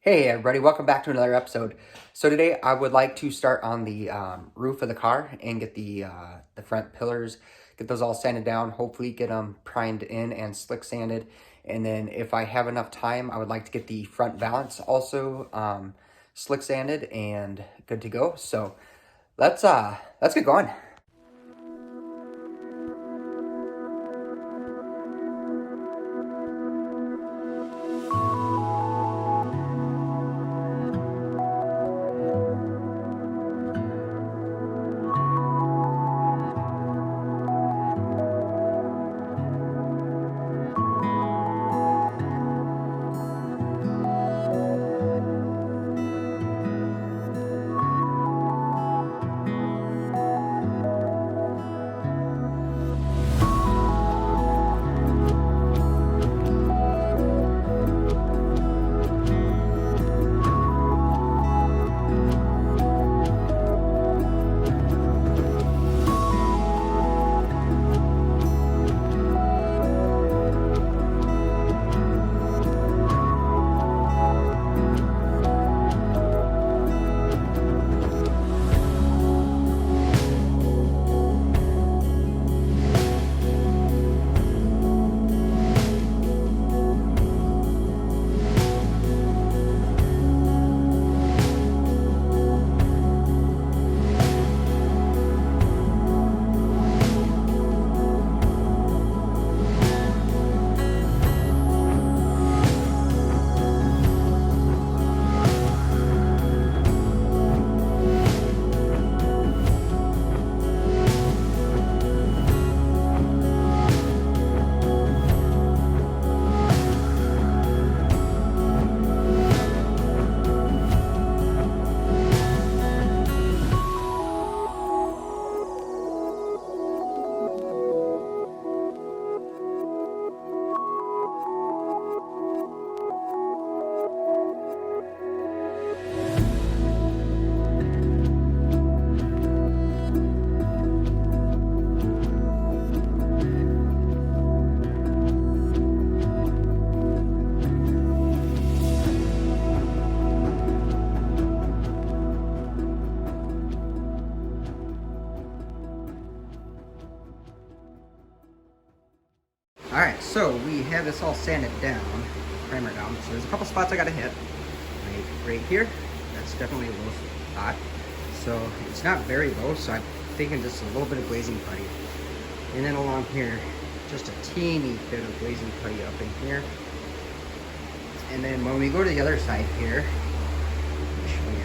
Hey everybody, welcome back to another episode. So today I would like to start on the roof of the car and get the front pillars, get those all sanded down, hopefully get them primed in and slick sanded. And then if I have enough time, I would like to get the front valance also slick sanded and good to go. So let's get going. Alright, so we have this all sanded down, primer down. So there's a couple spots I gotta hit. Right here, that's definitely a low spot. So it's not very low, so I'm thinking just a little bit of glazing putty. And then along here, just a teeny bit of glazing putty up in here. And then when we go to the other side here, let me show you.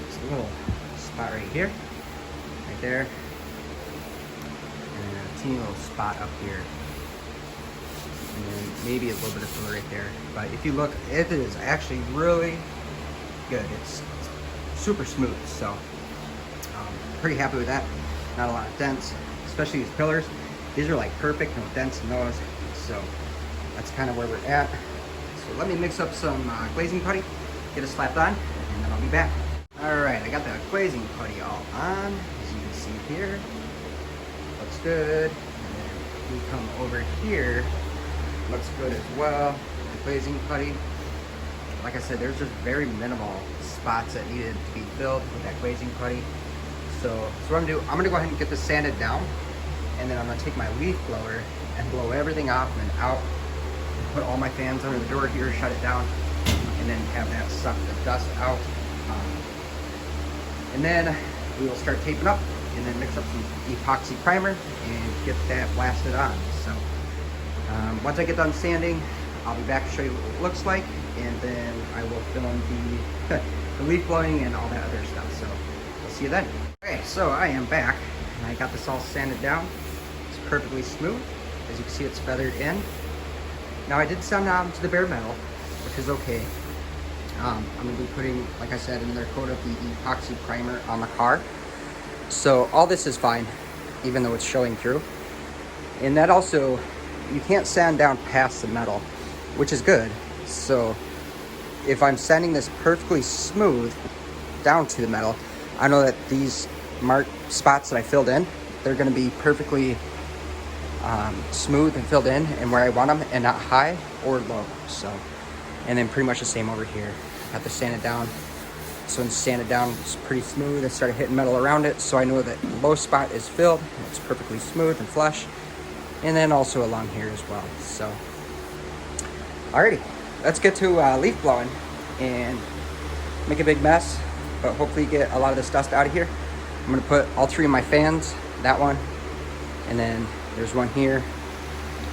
Just a little spot right here, right there. Teeny little spot up here, and then maybe a little bit of filler right there. But if you look, it is actually really good. It's super smooth, so pretty happy with that. Not a lot of dents, especially these pillars. These are like perfect, no dents in those. So that's kind of where we're at. So let me mix up some glazing putty, get it slapped on, and then I'll be back. All right, I got the glazing putty all on, as you can see here. Looks good. And then we come over here, looks good as well. The glazing putty, like I said, there's just very minimal spots that needed to be filled with that glazing putty. So what I'm gonna do, I'm gonna go ahead and get this sanded down, and then I'm gonna take my leaf blower and blow everything off and out, and put all my fans under the door here, shut it down, and then have that suck the dust out. And then we will start taping up, and then mix up some epoxy primer and get that blasted on. So once I get done sanding, I'll be back to show you what it looks like, and then I will film the leaf blowing and all that other stuff. So we'll see you then. Okay, so I am back, and I got this all sanded down. It's perfectly smooth. As you can see, it's feathered in. Now I did sand down to the bare metal, which is okay. I'm going to be putting, like I said, another coat of the epoxy primer on the car. So all this is fine, even though it's showing through. And that also, you can't sand down past the metal, which is good. So if I'm sanding this perfectly smooth down to the metal, I know that these marked spots that I filled in, they're going to be perfectly smooth and filled in and where I want them, and not high or low. So, and then pretty much the same over here. Have to sand it down. So when sanded down, it's pretty smooth. I started hitting metal around it, so I know that the low spot is filled. It's perfectly smooth and flush. And then also along here as well. So, alrighty, let's get to leaf blowing and make a big mess, but hopefully get a lot of this dust out of here. I'm gonna put all 3 of my fans, that one, and then there's one here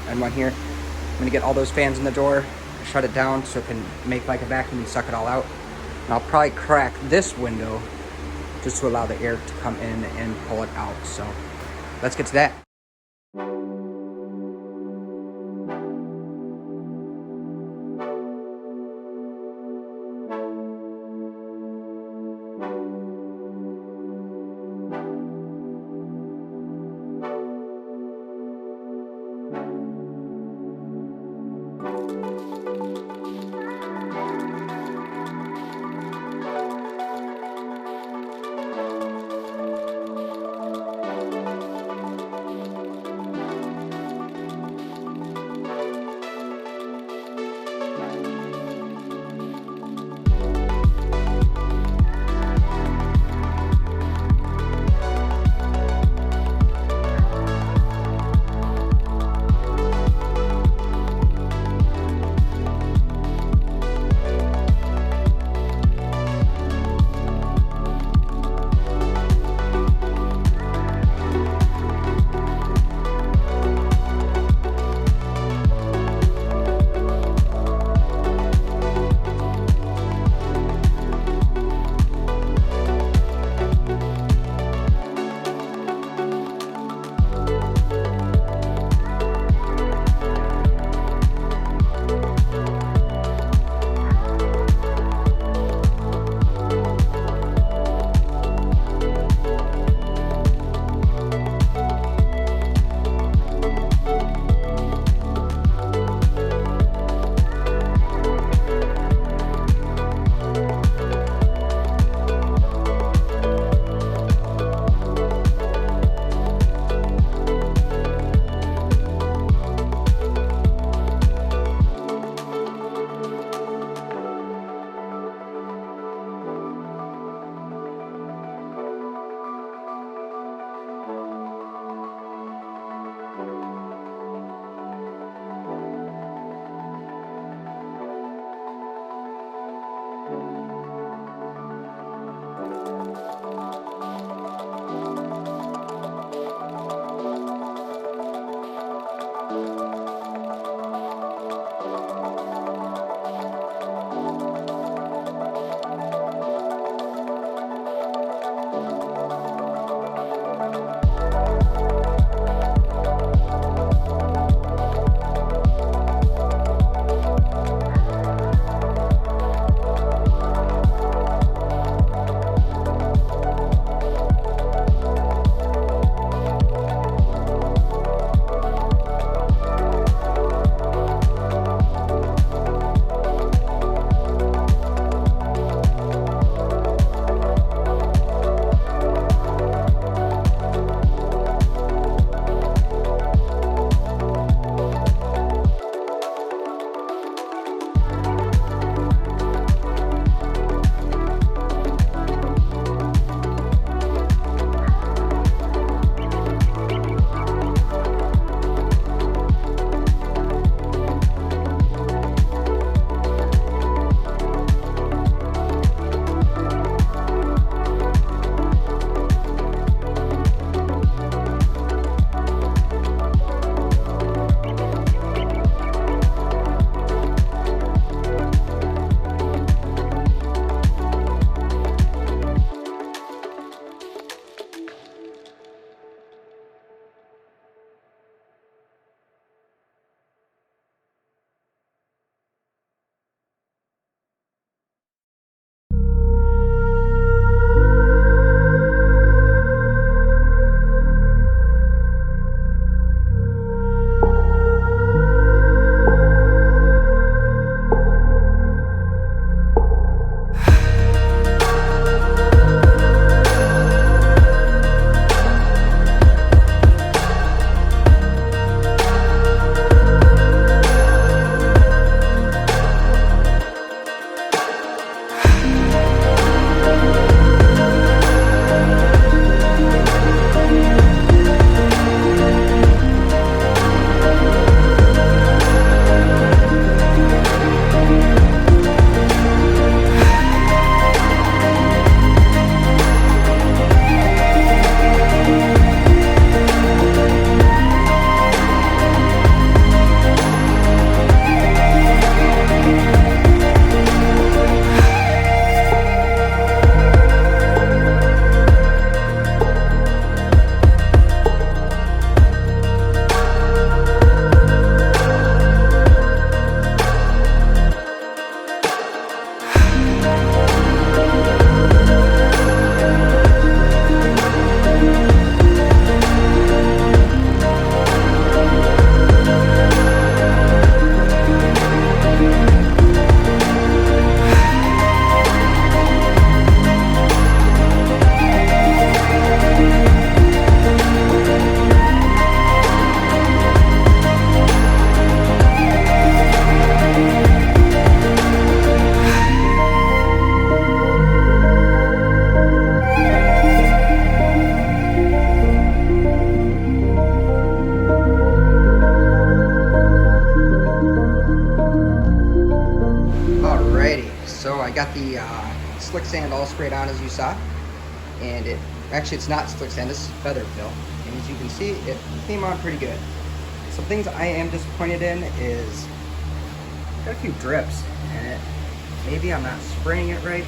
and one here. I'm gonna get all those fans in the door, shut it down so it can make like a vacuum and suck it all out. And I'll probably crack this window just to allow the air to come in and pull it out. So let's get to that. So I got the slick sand all sprayed on, as you saw, and it's not slick sand, this is feather fill, and as you can see, it came on pretty good. Some things I am disappointed in is got a few drips in it. Maybe I'm not spraying it right.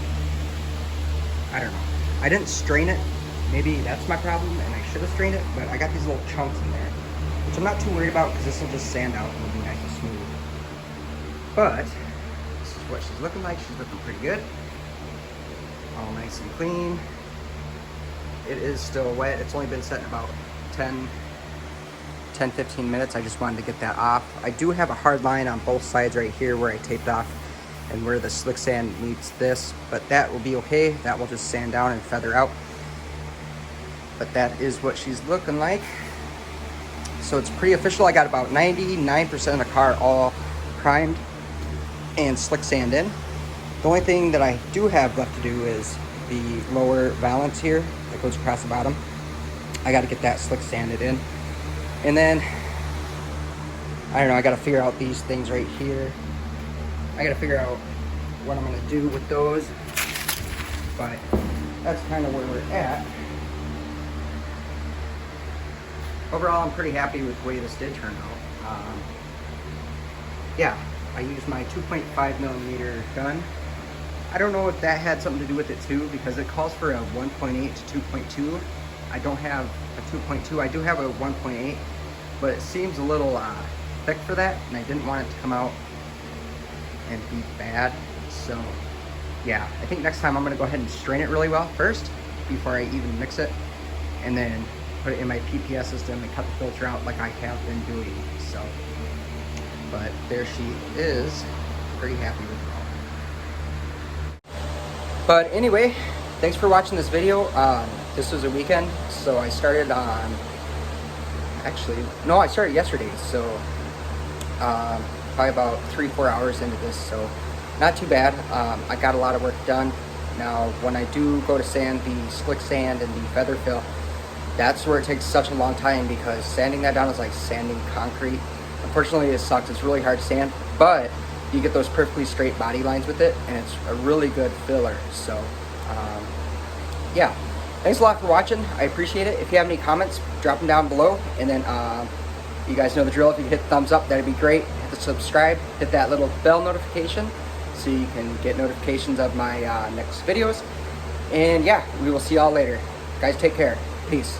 I don't know. I didn't strain it. Maybe that's my problem, and I should have strained it, but I got these little chunks in there, which I'm not too worried about because this will just sand out and it'll be nice and smooth. But this is what she's looking like. She's looking pretty good. All nice and clean. It is still wet. It's only been set about 10-15 minutes. I just wanted to get that off. I do have a hard line on both sides right here where I taped off and where the slick sand meets this, but that will be okay. That will just sand down and feather out. But that is what she's looking like. So it's pretty official. I got about 99% of the car all primed and slick sand in. The only thing that I do have left to do is the lower valance here that goes across the bottom. I got to get that slick sanded in. And then, I don't know, I got to figure out these things right here. I got to figure out what I'm going to do with those. But that's kind of where we're at. Overall, I'm pretty happy with the way this did turn out. Yeah, I used my 2.5mm gun. I don't know if that had something to do with it too, because it calls for a 1.8 to 2.2. I don't have a 2.2. I do have a 1.8, but it seems a little thick for that, and I didn't want it to come out and be bad. So yeah, I think next time I'm gonna go ahead and strain it really well first before I even mix it, and then put it in my PPS system and cut the filter out like I have been doing. So, but there she is. Pretty happy with it all. But anyway, thanks for watching this video. This was a weekend, so I started on, I started yesterday, so probably about 3-4 hours into this, so not too bad. I got a lot of work done. Now, when I do go to sand the slick sand and the feather fill, that's where it takes such a long time, because sanding that down is like sanding concrete. Unfortunately, it sucks. It's really hard to sand, but you get those perfectly straight body lines with it, and it's a really good filler. So, yeah. Thanks a lot for watching. I appreciate it. If you have any comments, drop them down below. And then you guys know the drill. If you hit thumbs up, that'd be great. Hit the subscribe. Hit that little bell notification so you can get notifications of my next videos. And yeah, we will see y'all later. Guys, take care. Peace.